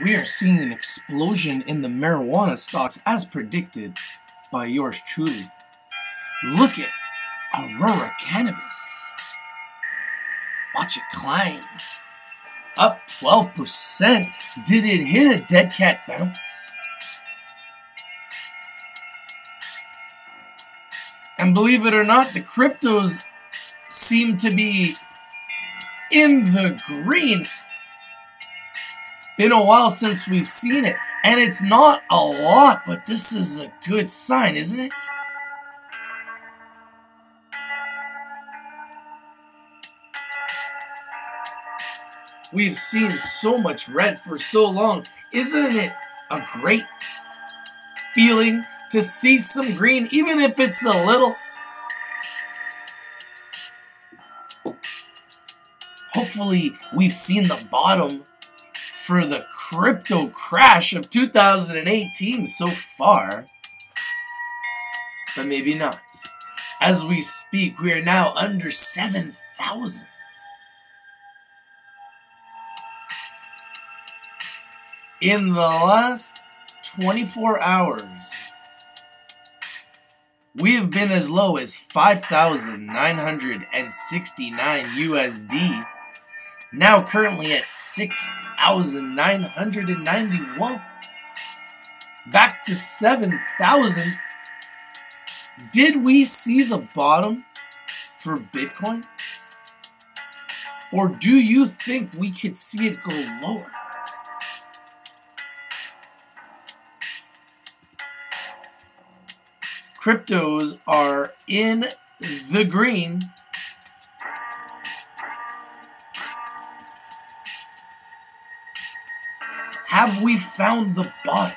We are seeing an explosion in the marijuana stocks as predicted by yours truly. Look at Aurora Cannabis. Watch it climb. Up 12%. Did it hit a dead cat bounce? And believe it or not, the cryptos seem to be in the green. Been a while since we've seen it, and it's not a lot, but this is a good sign, isn't it? We've seen so much red for so long. Isn't it a great feeling to see some green, even if it's a little? Hopefully, we've seen the bottom for the crypto crash of 2018 so far, but maybe not. As we speak, we are now under 7,000. In the last 24 hours, we have been as low as 5,969 USD. Now currently at 6,991. Back to 7,000. Did we see the bottom for Bitcoin? Or do you think we could see it go lower? Cryptos are in the green. Have we found the bottom?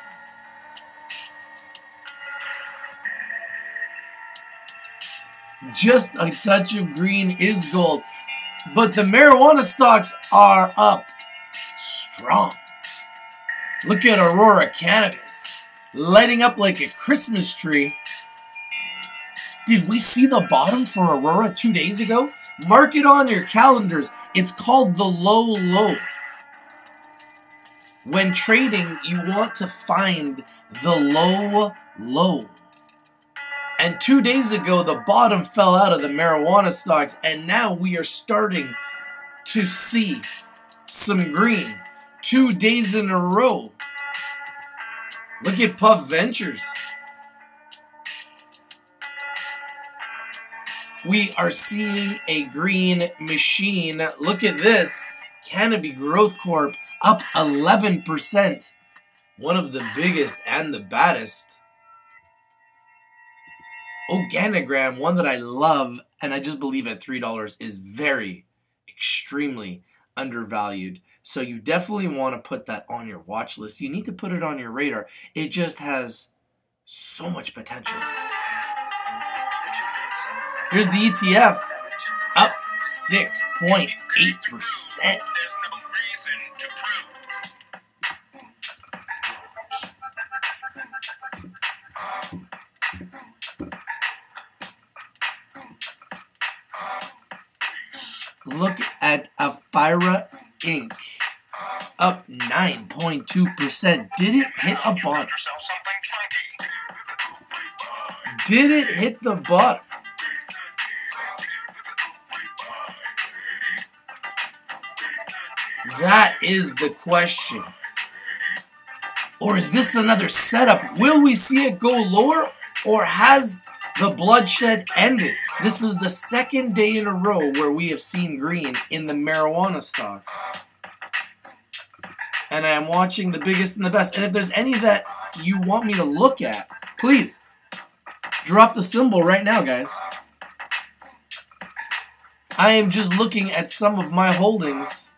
Just a touch of green is gold. But the marijuana stocks are up strong. Look at Aurora Cannabis, lighting up like a Christmas tree. Did we see the bottom for Aurora 2 days ago? Mark it on your calendars. It's called the low low. When trading, you want to find the low low. And 2 days ago, the bottom fell out of the marijuana stocks, and now we are starting to see some green 2 days in a row. Look at Puff Ventures. We are seeing a green machine. Look at this. Canopy Growth Corp up 11%. One of the biggest and the baddest. Organogram, one that I love, and I just believe at $3 is very, extremely undervalued. So you definitely want to put that on your watch list. You need to put it on your radar. It just has so much potential. Here's the ETF, up 6.8%. Look at Afira Inc. Up 9.2%. Did it hit a bottom? Did it hit the bottom? That is the question. Or is this another setup? Will we see it go lower, or has the bloodshed ended? This is the second day in a row where we have seen green in the marijuana stocks. And I am watching the biggest and the best. And if there's any that you want me to look at, please drop the symbol right now, guys. I am just looking at some of my holdings.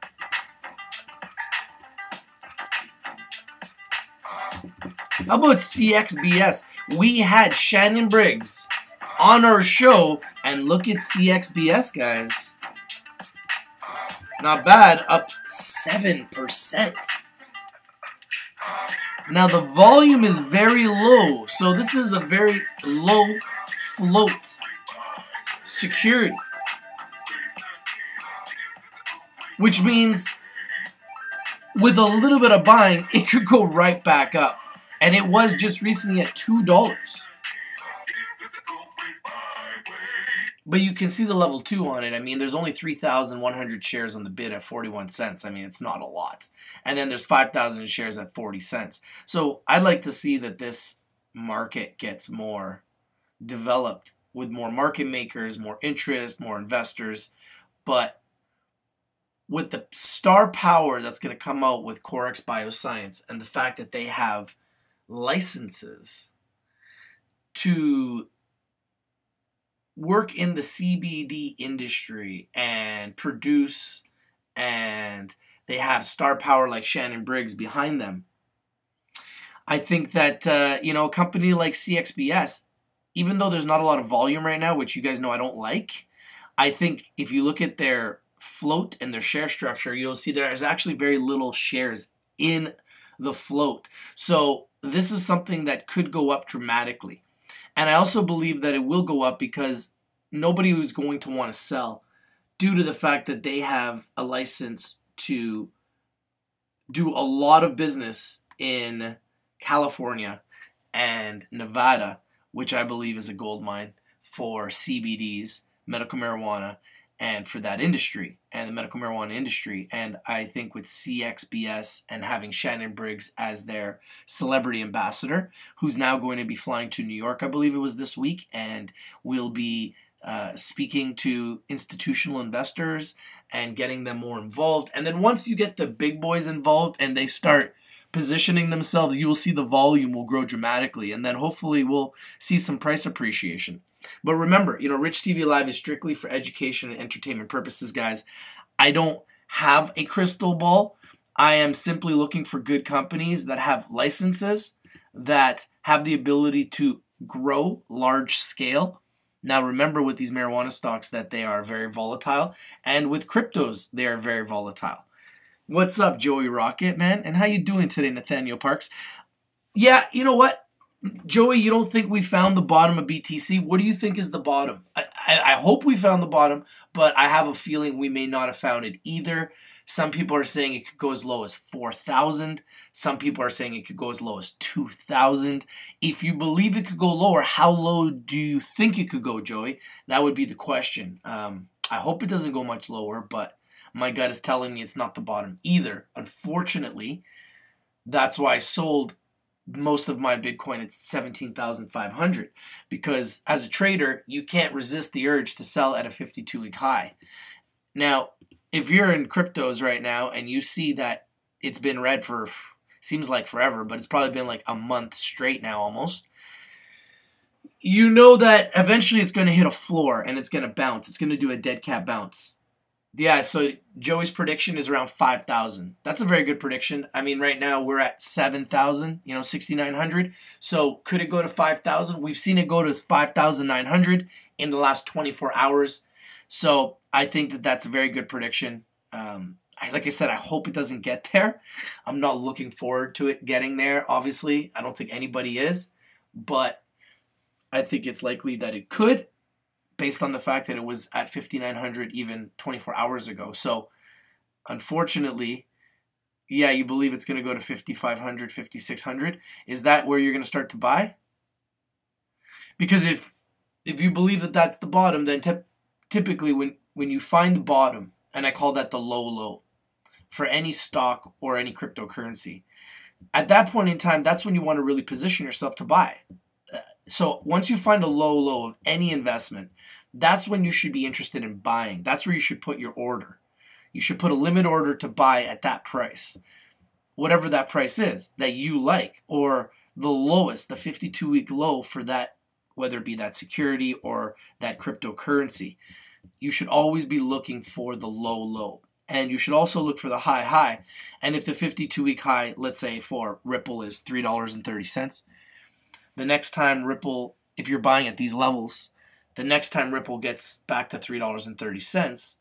How about CXBS? We had Shannon Briggs on our show, and look at CXBS, guys. Not bad, up 7%. Now the volume is very low, so this is a very low float security. Which means with a little bit of buying, it could go right back up. And it was just recently at $2. But you can see the level 2 on it. I mean, there's only 3,100 shares on the bid at 41 cents. I mean, it's not a lot. And then there's 5,000 shares at 40 cents. So I'd like to see that this market gets more developed with more market makers, more interest, more investors. But with the star power that's going to come out with Corex Bioscience and the fact that they have licenses to work in the CBD industry and produce, and they have star power like Shannon Briggs behind them, I think that, a company like CXBS, even though there's not a lot of volume right now, which you guys know I don't like, I think if you look at their float and their share structure, you'll see there's actually very little shares in the float. So this is something that could go up dramatically. And I also believe that it will go up because nobody is going to want to sell due to the fact that they have a license to do a lot of business in California and Nevada, which I believe is a gold mine for CBDs, medical marijuana, and for that industry and the medical marijuana industry. And I think with CXBS and having Shannon Briggs as their celebrity ambassador, who's now going to be flying to New York, I believe it was this week, and will be speaking to institutional investors and getting them more involved. And then once you get the big boys involved and they start positioning themselves, you will see the volume will grow dramatically, and then hopefully we'll see some price appreciation. But remember, Rich TV Live is strictly for education and entertainment purposes, guys. I don't have a crystal ball. I am simply looking for good companies that have licenses, that have the ability to grow large scale. Now remember with these marijuana stocks that they are very volatile, and with cryptos they are very volatile. What's up, Joey Rocket, man? And how you doing today, Nathaniel Parks? Yeah, you know what? Joey, you don't think we found the bottom of BTC? What do you think is the bottom? I hope we found the bottom, but I have a feeling we may not have found it either. Some people are saying it could go as low as 4,000. Some people are saying it could go as low as 2,000. If you believe it could go lower, how low do you think it could go, Joey? That would be the question. I hope it doesn't go much lower, but my gut is telling me it's not the bottom either. Unfortunately, that's why I sold most of my Bitcoin at 17,500, because as a trader, you can't resist the urge to sell at a 52-week high. Now, if you're in cryptos right now and you see that it's been red for, seems like forever, but it's probably been like a month straight now almost, you know that eventually it's going to hit a floor and it's going to bounce. It's going to do a dead cat bounce. Yeah, so Joey's prediction is around 5,000. That's a very good prediction. I mean, right now we're at 7,000, 6,900. So could it go to 5,000? We've seen it go to 5,900 in the last 24 hours. So I think that that's a very good prediction. Like I said, I hope it doesn't get there. I'm not looking forward to it getting there, obviously. I don't think anybody is. But I think it's likely that it could, based on the fact that it was at 5,900 even 24 hours ago. So, unfortunately, yeah, you believe it's going to go to 5,500, 5,600. Is that where you're going to start to buy? Because if you believe that that's the bottom, then typically when you find the bottom, and I call that the low for any stock or any cryptocurrency, at that point in time, that's when you want to really position yourself to buy. So once you find a low of any investment, that's when you should be interested in buying. That's where you should put your order. You should put a limit order to buy at that price, whatever that price is that you like, or the lowest, the 52-week low for that, whether it be that security or that cryptocurrency. You should always be looking for the low. And you should also look for the high. And if the 52-week high, let's say for Ripple, is $3.30, the next time Ripple, if you're buying at these levels, the next time Ripple gets back to $3.30,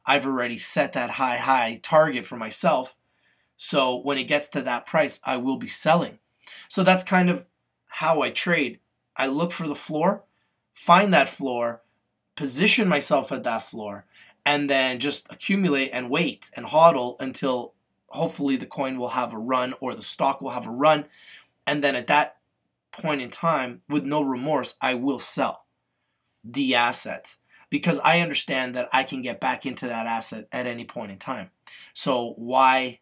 I've already set that high target for myself. So when it gets to that price, I will be selling. So that's kind of how I trade. I look for the floor, find that floor, position myself at that floor, and then just accumulate and wait and hodl until hopefully the coin will have a run or the stock will have a run. And then at that point in time, with no remorse, I will sell the asset because I understand that I can get back into that asset at any point in time. So why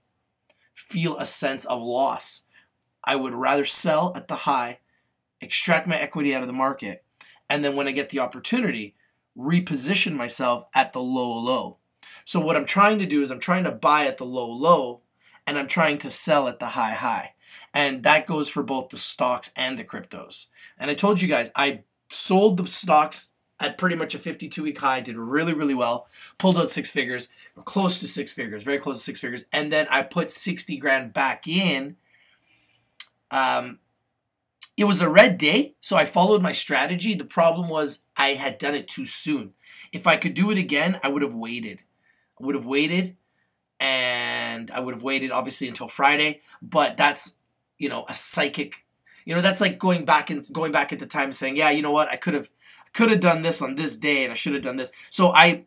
feel a sense of loss? I would rather sell at the high, extract my equity out of the market, and then when I get the opportunity, reposition myself at the low. So what I'm trying to do is I'm trying to buy at the low, and I'm trying to sell at the high. And that goes for both the stocks and the cryptos. And I told you guys, I sold the stocks at pretty much a 52-week high, did really, really well, pulled out 6 figures, close to 6 figures, very close to 6 figures, and then I put 60 grand back in. It was a red day, so I followed my strategy. The problem was I had done it too soon. If I could do it again, I would have waited. And I would have waited obviously until Friday, but that's, a psychic, that's like going back into time saying, yeah, you know what, I could have done this on this day and I should have done this. So I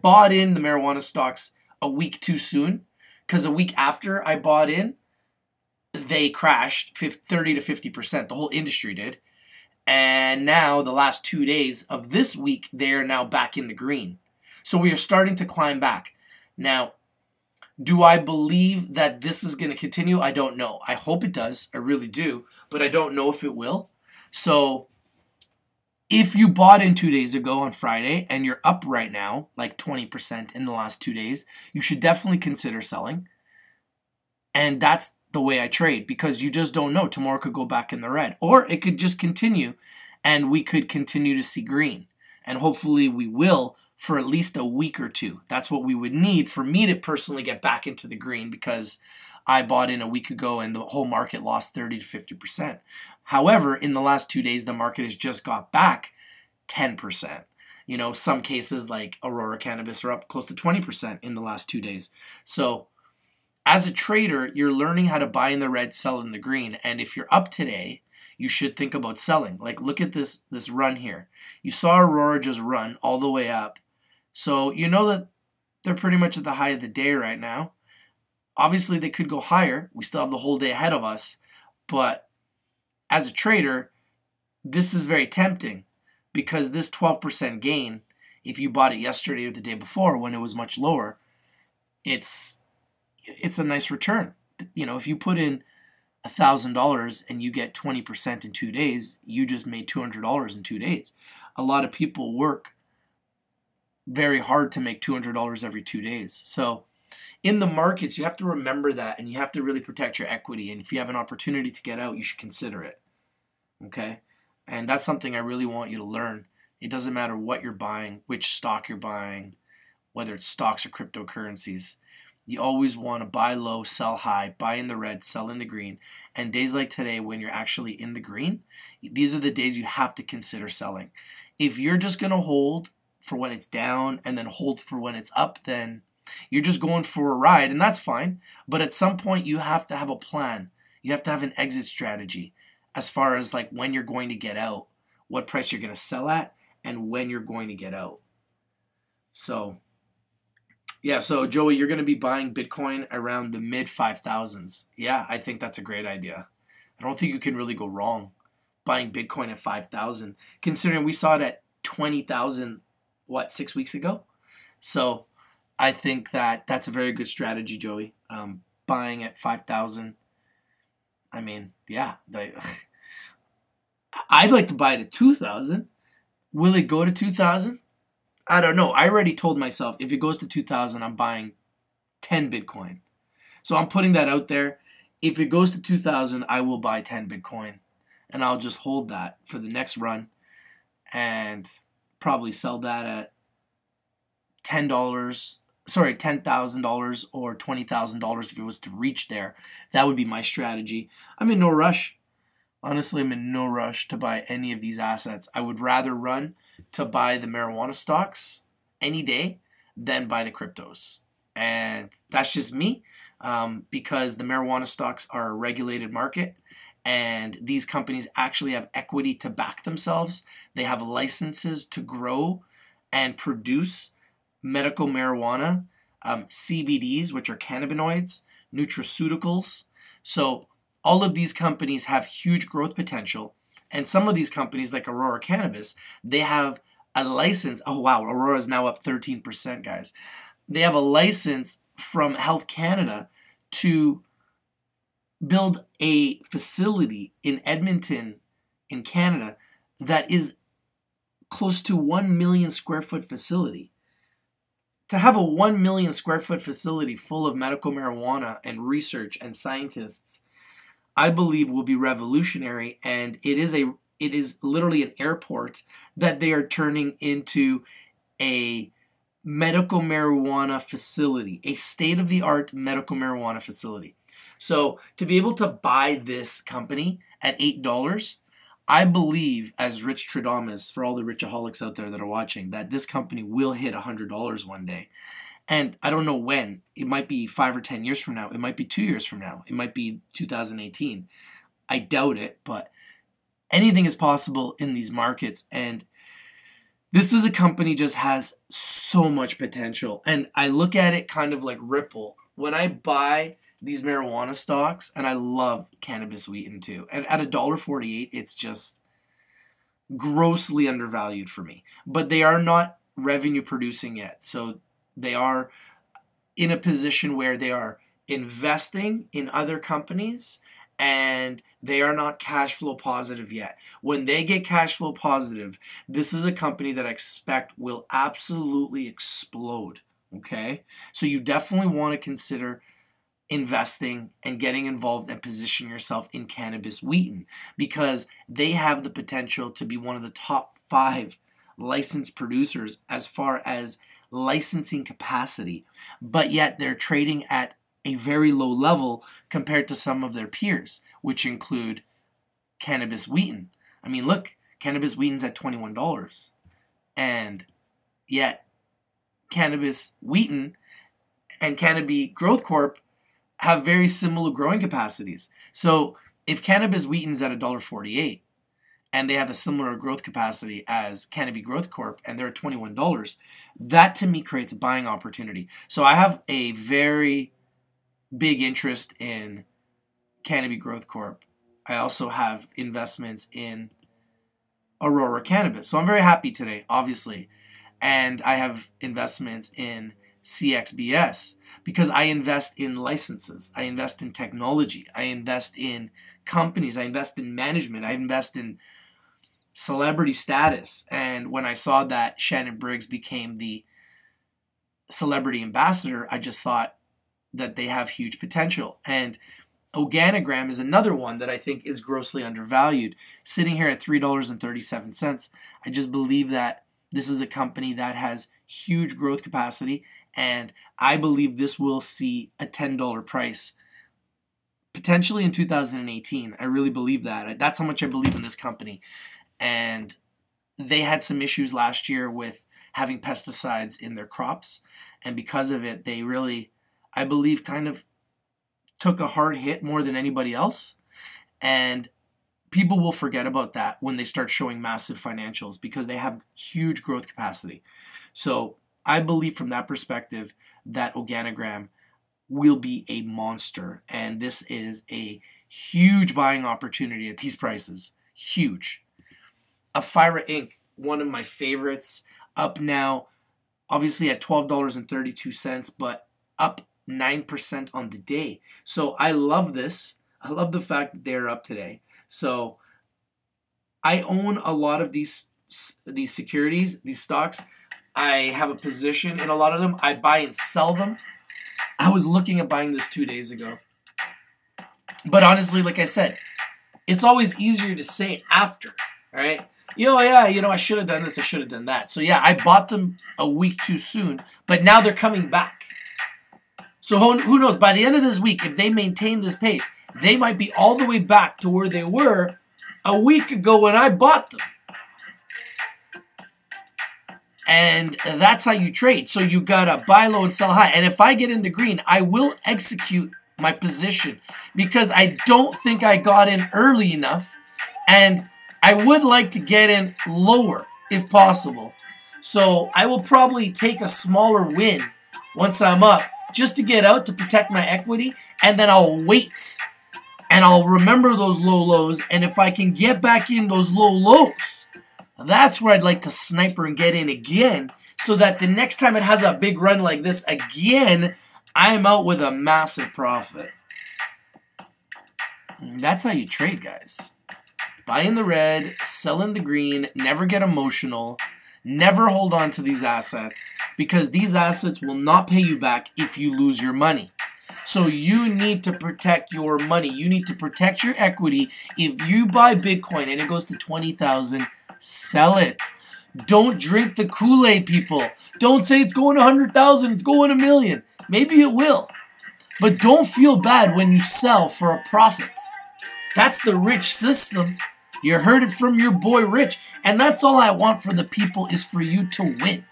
bought in the marijuana stocks a week too soon, because a week after I bought in, they crashed 30 to 50%. The whole industry did. And now the last 2 days of this week, they're now back in the green. So we are starting to climb back. Now, do I believe that this is going to continue? I don't know. I hope it does. I really do. But I don't know if it will. So if you bought in 2 days ago on Friday and you're up right now, like 20% in the last 2 days, you should definitely consider selling. And that's the way I trade, because you just don't know. Tomorrow could go back in the red, or it could just continue and we could continue to see green. And hopefully we will for at least a week or two. That's what we would need for me to personally get back into the green, because I bought in a week ago and the whole market lost 30 to 50%. However, in the last 2 days, the market has just got back 10%. Some cases like Aurora Cannabis are up close to 20% in the last 2 days. So as a trader, you're learning how to buy in the red, sell in the green. And if you're up today, you should think about selling. Like, look at this run here. You saw Aurora just run all the way up. So you know that they're pretty much at the high of the day right now. Obviously, they could go higher. We still have the whole day ahead of us. But as a trader, this is very tempting, because this 12% gain, if you bought it yesterday or the day before when it was much lower, it's a nice return. If you put in $1,000 and you get 20% in 2 days, you just made $200 in 2 days. A lot of people work very hard to make $200 every 2 days. So in the markets, you have to remember that, and you have to really protect your equity. And if you have an opportunity to get out, you should consider it. Okay? And that's something I really want you to learn. It doesn't matter what you're buying, which stock you're buying, whether it's stocks or cryptocurrencies. You always want to buy low, sell high, buy in the red, sell in the green. And days like today, when you're actually in the green, these are the days you have to consider selling. If you're just going to hold for when it's down and then hold for when it's up, then you're just going for a ride, and that's fine. But at some point, you have to have a plan. You have to have an exit strategy as far as like when you're going to get out, what price you're going to sell at, and when you're going to get out. So yeah, so Joey, you're going to be buying Bitcoin around the mid 5,000s. Yeah, I think that's a great idea. I don't think you can really go wrong buying Bitcoin at 5,000, considering we saw it at 20,000, 6 weeks ago? So I think that's a very good strategy, Joey. Buying at 5,000. I mean, yeah. I'd like to buy it at 2,000. Will it go to 2,000? I don't know. I already told myself if it goes to 2,000, I'm buying 10 Bitcoin. So I'm putting that out there. If it goes to 2,000, I will buy 10 Bitcoin. And I'll just hold that for the next run and probably sell that at $10,000 or $20,000 if it was to reach there. That would be my strategy. I'm in no rush. Honestly, I'm in no rush to buy any of these assets. I would rather run to buy the marijuana stocks any day than buy the cryptos. And that's just me, because the marijuana stocks are a regulated market, and these companies actually have equity to back themselves. They have licenses to grow and produce medical marijuana, CBDs, which are cannabinoids, nutraceuticals. So all of these companies have huge growth potential. And some of these companies, like Aurora Cannabis, they have a license. Oh, wow. Aurora is now up 13%, guys. They have a license from Health Canada to build a facility in Edmonton, in Canada, that is close to 1 million square foot facility. To have a 1 million square foot facility full of medical marijuana and research and scientists, I believe will be revolutionary, and it is literally an airport that they are turning into a medical marijuana facility, a state-of-the-art medical marijuana facility. So to be able to buy this company at $8, I believe, as Rich Tradamus, for all the Richaholics out there that are watching, that this company will hit $100 one day. And I don't know when. It might be 5 or 10 years from now. It might be 2 years from now. It might be 2018. I doubt it, but anything is possible in these markets. And this is a company just has so much potential. And I look at it kind of like Ripple. When I buy these marijuana stocks, and I love cannabis wheaten too, and at $1.48, it's just grossly undervalued for me. But they are not revenue producing yet. So they are in a position where they are investing in other companies, and they are not cash flow positive yet. When they get cash flow positive, this is a company that I expect will absolutely explode. Okay? So you definitely want to consider investing and getting involved and positioning yourself in cannabis wheaten, because they have the potential to be one of the top 5 licensed producers as far as licensing capacity, but yet they're trading at a very low level compared to some of their peers, which include cannabis wheaten. I mean, look, cannabis wheaten's at $21, and yet cannabis wheaten and Canopy Growth Corp have very similar growing capacities. So if cannabis wheaten's at $1.48 and they have a similar growth capacity as Canopy Growth Corp and they're at $21, that to me creates a buying opportunity. So I have a very big interest in Canopy Growth Corp. I also have investments in Aurora Cannabis. So I'm very happy today, obviously. And I have investments in CXBS because I invest in licenses. I invest in technology. I invest in companies. I invest in management. I invest in celebrity status. And when I saw that Shannon Briggs became the celebrity ambassador, I just thought that they have huge potential. And Organigram is another one that I think is grossly undervalued, sitting here at $3.37. I just believe that this is a company that has huge growth capacity, and I believe this will see a $10 price potentially in 2018. I really believe that. That's how much I believe in this company. And they had some issues last year with having pesticides in their crops, and because of it, they really, I believe, kind of took a hard hit more than anybody else. And people will forget about that when they start showing massive financials because they have huge growth capacity. So I believe from that perspective that Organigram will be a monster. And this is a huge buying opportunity at these prices. Huge. Afira Inc., one of my favorites, up now obviously at $12.32, but up 9% on the day. So I love this. I love the fact that they're up today. So I own a lot of these securities, these stocks. I have a position in a lot of them. I buy and sell them. I was looking at buying this 2 days ago. But honestly, like I said, it's always easier to say after, right? I should have done this, I should have done that. So yeah, I bought them a week too soon, but now they're coming back. So who knows, by the end of this week, if they maintain this pace, they might be all the way back to where they were a week ago when I bought them. And that's how you trade. So you got to buy low and sell high. And if I get in the green, I will execute my position because I don't think I got in early enough. And I would like to get in lower if possible. So I will probably take a smaller win once I'm up just to get out to protect my equity, and then I'll wait. And I'll remember those low lows, and if I can get back in those low lows, that's where I'd like to sniper and get in again, so that the next time it has a big run like this again, I'm out with a massive profit. That's how you trade, guys. Buy in the red, sell in the green, never get emotional, never hold on to these assets, because these assets will not pay you back if you lose your money. So you need to protect your money. You need to protect your equity. If you buy Bitcoin and it goes to 20,000, sell it. Don't drink the Kool-Aid, people. Don't say it's going to 100,000, it's going to 1,000,000. Maybe it will. But don't feel bad when you sell for a profit. That's the rich system. You heard it from your boy Rich. And that's all I want for the people, is for you to win.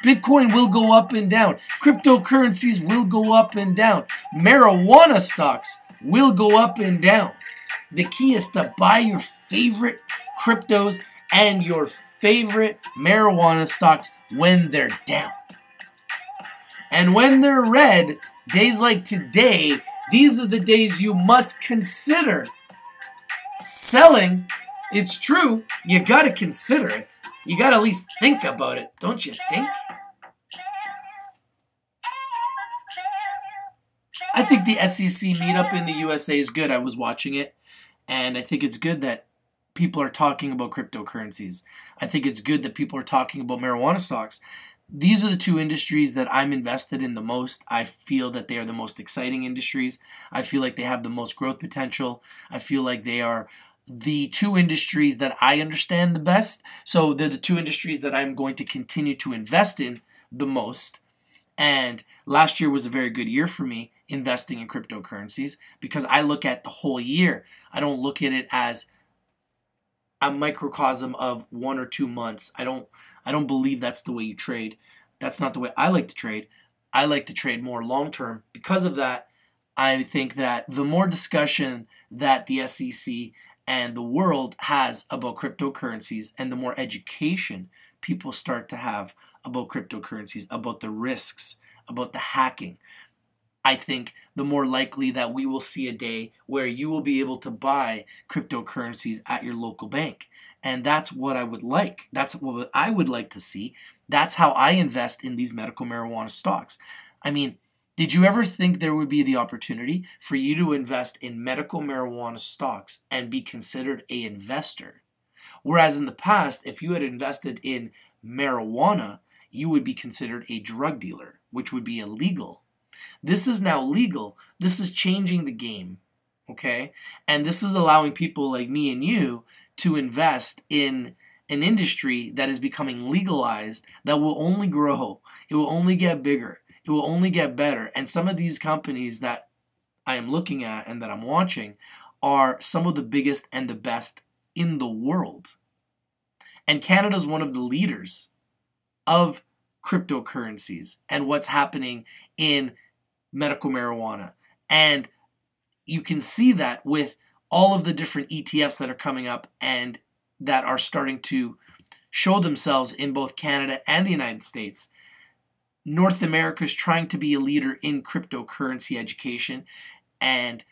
Bitcoin will go up and down. Cryptocurrencies will go up and down. Marijuana stocks will go up and down. The key is to buy your favorite cryptos and your favorite marijuana stocks when they're down. And when they're red, days like today, these are the days you must consider selling. It's true, you gotta consider it. You gotta at least think about it, don't you think? I think the SEC meetup in the USA is good. I was watching it, and I think it's good that people are talking about cryptocurrencies. I think it's good that people are talking about marijuana stocks. These are the two industries that I'm invested in the most. I feel that they are the most exciting industries. I feel like they have the most growth potential. I feel like they are the two industries that I understand the best. So they're the two industries that I'm going to continue to invest in the most. And last year was a very good year for me investing in cryptocurrencies, because I look at the whole year. I don't look at it as a microcosm of 1 or 2 months. I don't believe that's the way you trade. That's not the way I like to trade. I like to trade more long term. Because of that, I think that the more discussion that the SEC and the world has about cryptocurrencies, and the more education people start to have about cryptocurrencies, about the risks, about the hacking, I think the more likely that we will see a day where you will be able to buy cryptocurrencies at your local bank. And that's what I would like. That's what I would like to see. That's how I invest in these medical marijuana stocks. I mean, did you ever think there would be the opportunity for you to invest in medical marijuana stocks and be considered an investor? Whereas in the past, if you had invested in marijuana, you would be considered a drug dealer, which would be illegal. This is now legal. This is changing the game, okay? And this is allowing people like me and you to invest in an industry that is becoming legalized, that will only grow. It will only get bigger. It will only get better. And some of these companies that I am looking at and that I'm watching are some of the biggest and the best in the world. And Canada is one of the leaders of cryptocurrencies and what's happening in medical marijuana. And you can see that with all of the different ETFs that are coming up and that are starting to show themselves in both Canada and the United States. North America is trying to be a leader in cryptocurrency education and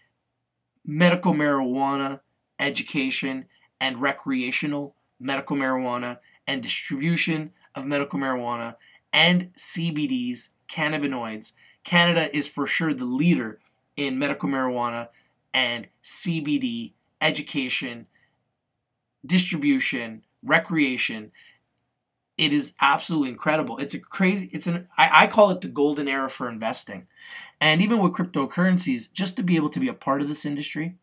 medical marijuana education and recreational medical marijuana and distribution of medical marijuana and CBDs, cannabinoids. Canada is for sure the leader in medical marijuana and CBD education, distribution, recreation. It is absolutely incredible. I call it the golden era for investing. And even with cryptocurrencies, just to be able to be a part of this industry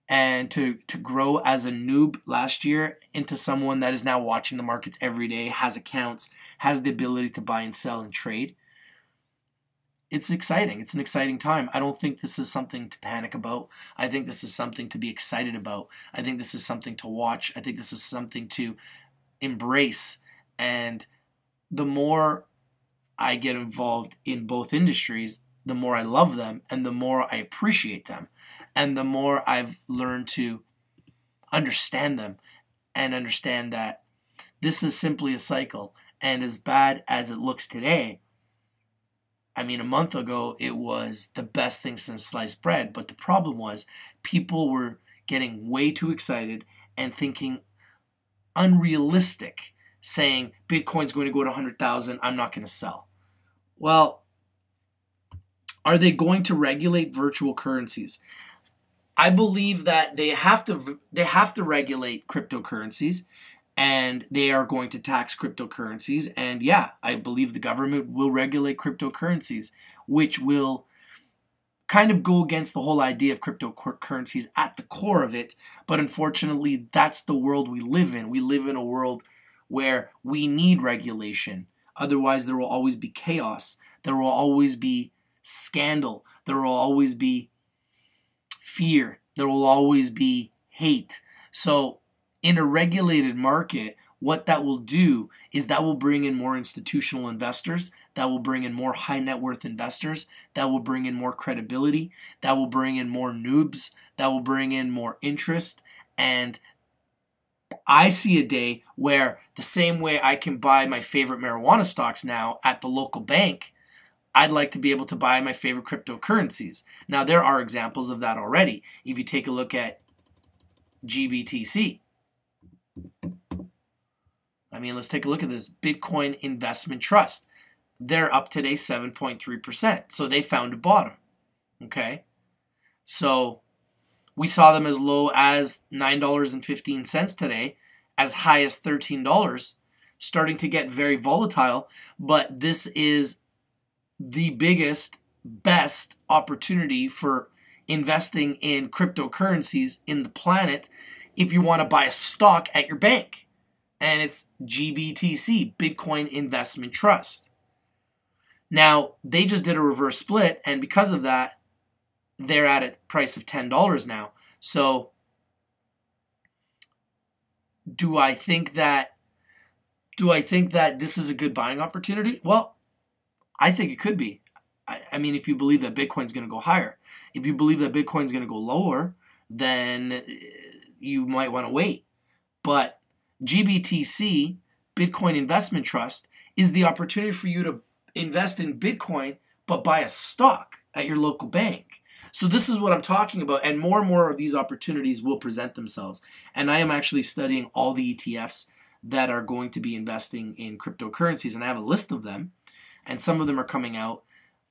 and to grow as a noob last year into someone that is now watching the markets every day, has accounts, has the ability to buy and sell and trade. It's exciting. It's an exciting time. I don't think this is something to panic about. I think this is something to be excited about. I think this is something to watch. I think this is something to embrace. And the more I get involved in both industries, the more I love them and the more I appreciate them. And the more I've learned to understand them and understand that this is simply a cycle. And as bad as it looks today, I mean, a month ago, it was the best thing since sliced bread. But the problem was people were getting way too excited and thinking unrealistic, saying Bitcoin's going to go to 100,000, I'm not going to sell. Well, are they going to regulate virtual currencies? I believe that they have to regulate cryptocurrencies, and they are going to tax cryptocurrencies. And yeah, I believe the government will regulate cryptocurrencies, which will kind of go against the whole idea of cryptocurrencies at the core of it. But unfortunately, that's the world we live in. We live in a world where we need regulation. Otherwise, there will always be chaos. There will always be scandal. There will always be fear. There will always be hate. So in a regulated market, what that will do is that will bring in more institutional investors, that will bring in more high net worth investors, that will bring in more credibility, that will bring in more noobs, that will bring in more interest. And I see a day where the same way I can buy my favorite marijuana stocks now at the local bank, I'd like to be able to buy my favorite cryptocurrencies. Now, there are examples of that already. If you take a look at GBTC, I mean, let's take a look at this. Bitcoin Investment Trust. They're up today 7.3%. So they found a bottom. Okay? So we saw them as low as $9.15 today, as high as $13, starting to get very volatile. But this is the biggest, best opportunity for investing in cryptocurrencies in the planet if you want to buy a stock at your bank. And it's GBTC, Bitcoin Investment Trust. Now, they just did a reverse split, and because of that, they're at a price of $10 now. So, do I think that this is a good buying opportunity? Well, I think it could be. I mean, if you believe that Bitcoin's going to go higher. If you believe that Bitcoin's going to go lower, then you might want to wait. But GBTC, Bitcoin Investment Trust, is the opportunity for you to invest in Bitcoin, but buy a stock at your local bank. So this is what I'm talking about, and more of these opportunities will present themselves. And I am actually studying all the ETFs that are going to be investing in cryptocurrencies, and I have a list of them, and some of them are coming out,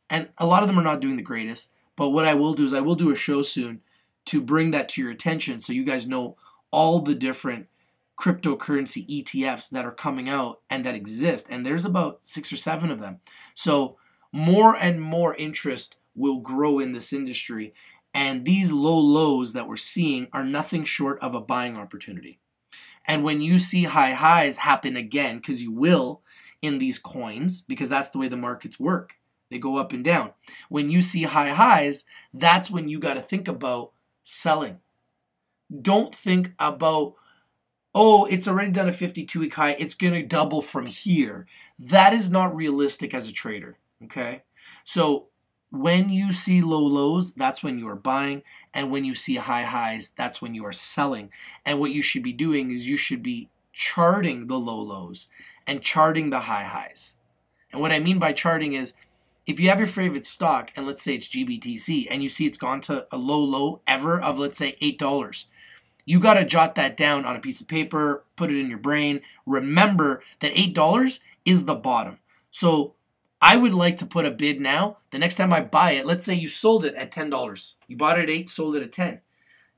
and a lot of them are not doing the greatest. But what I will do is I will do a show soon to bring that to your attention so you guys know all the different cryptocurrency ETFs that are coming out and that exist. And there's about 6 or 7 of them. So more and more interest will grow in this industry. And these low lows that we're seeing are nothing short of a buying opportunity. And when you see high highs happen again, because you will in these coins, because that's the way the markets work. They go up and down. When you see high highs, that's when you got to think about selling. Don't think about, oh, it's already done a 52-week high, it's going to double from here. That is not realistic as a trader, okay? So when you see low lows, that's when you are buying. And when you see high highs, that's when you are selling. And what you should be doing is you should be charting the low lows and charting the high highs. And what I mean by charting is, if you have your favorite stock, and let's say it's GBTC, and you see it's gone to a low ever of, let's say, $8, you got to jot that down on a piece of paper, put it in your brain. Remember that $8 is the bottom. So I would like to put a bid now. The next time I buy it, let's say you sold it at $10. You bought it at 8, sold it at 10.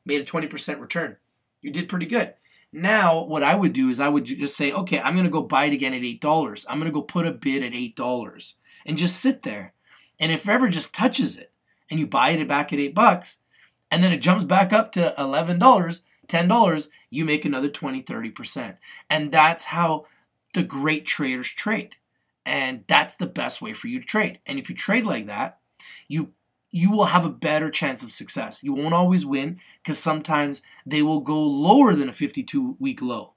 Made a 20% return. You did pretty good. Now, what I would do is I would just say, okay, I'm going to go buy it again at $8. I'm going to go put a bid at $8 and just sit there. And if it ever just touches it and you buy it back at $8 and then it jumps back up to $11, $10, you make another 20, 30%. And that's how the great traders trade. And that's the best way for you to trade. And if you trade like that, you will have a better chance of success. You won't always win because sometimes they will go lower than a 52-week low.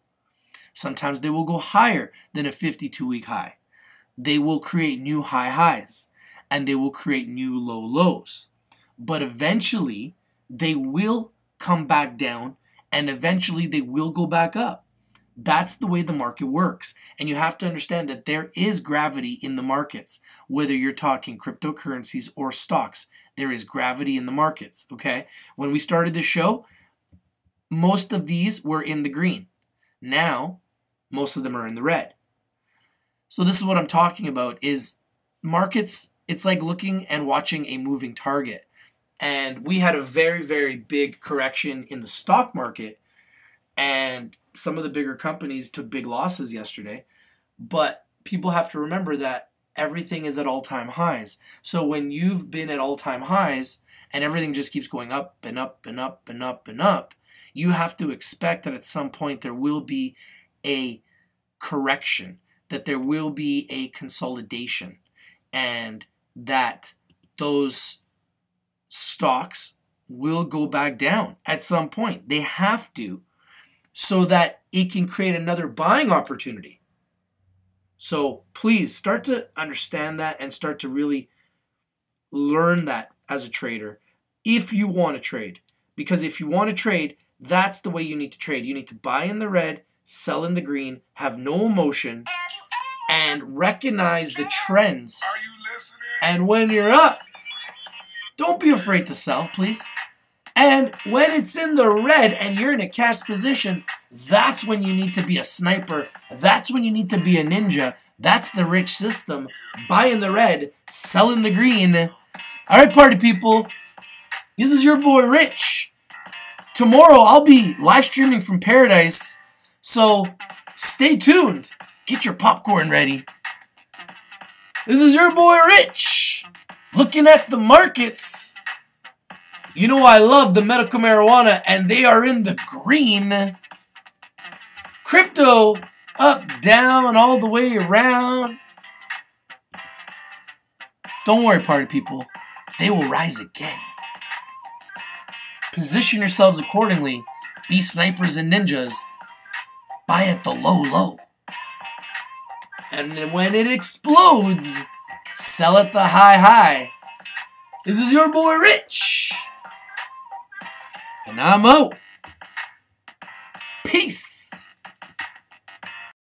Sometimes they will go higher than a 52-week high. They will create new high highs and they will create new low lows. But eventually, they will come back down and eventually they will go back up. That's the way the market works. And you have to understand that there is gravity in the markets, whether you're talking cryptocurrencies or stocks. There is gravity in the markets, okay? When we started the show, most of these were in the green. Now, most of them are in the red. So this is what I'm talking about, is markets, it's like looking and watching a moving target. And we had a very, very big correction in the stock market, and some of the bigger companies took big losses yesterday. But people have to remember that everything is at all-time highs. So when you've been at all-time highs and everything just keeps going up and up and up and up and up, you have to expect that at some point there will be a correction, that there will be a consolidation, and that those stocks will go back down at some point. They have to, so that it can create another buying opportunity. So please start to understand that and start to really learn that as a trader if you want to trade. Because if you want to trade, that's the way you need to trade. You need to buy in the red, sell in the green, have no emotion, and recognize the trends. Are you listening? And when you're up, don't be afraid to sell, please. And when it's in the red and you're in a cash position, that's when you need to be a sniper. That's when you need to be a ninja. That's the rich system. Buy in the red, sell in the green. All right, party people. This is your boy Rich. Tomorrow I'll be live streaming from Paradise. So stay tuned. Get your popcorn ready. This is your boy Rich. Looking at the markets. You know I love the medical marijuana, and they are in the green. Crypto up, down, all the way around. Don't worry, party people. They will rise again. Position yourselves accordingly. Be snipers and ninjas. Buy at the low, low. And then when it explodes, sell at the high, high. This is your boy Rich. And I'm out. Peace.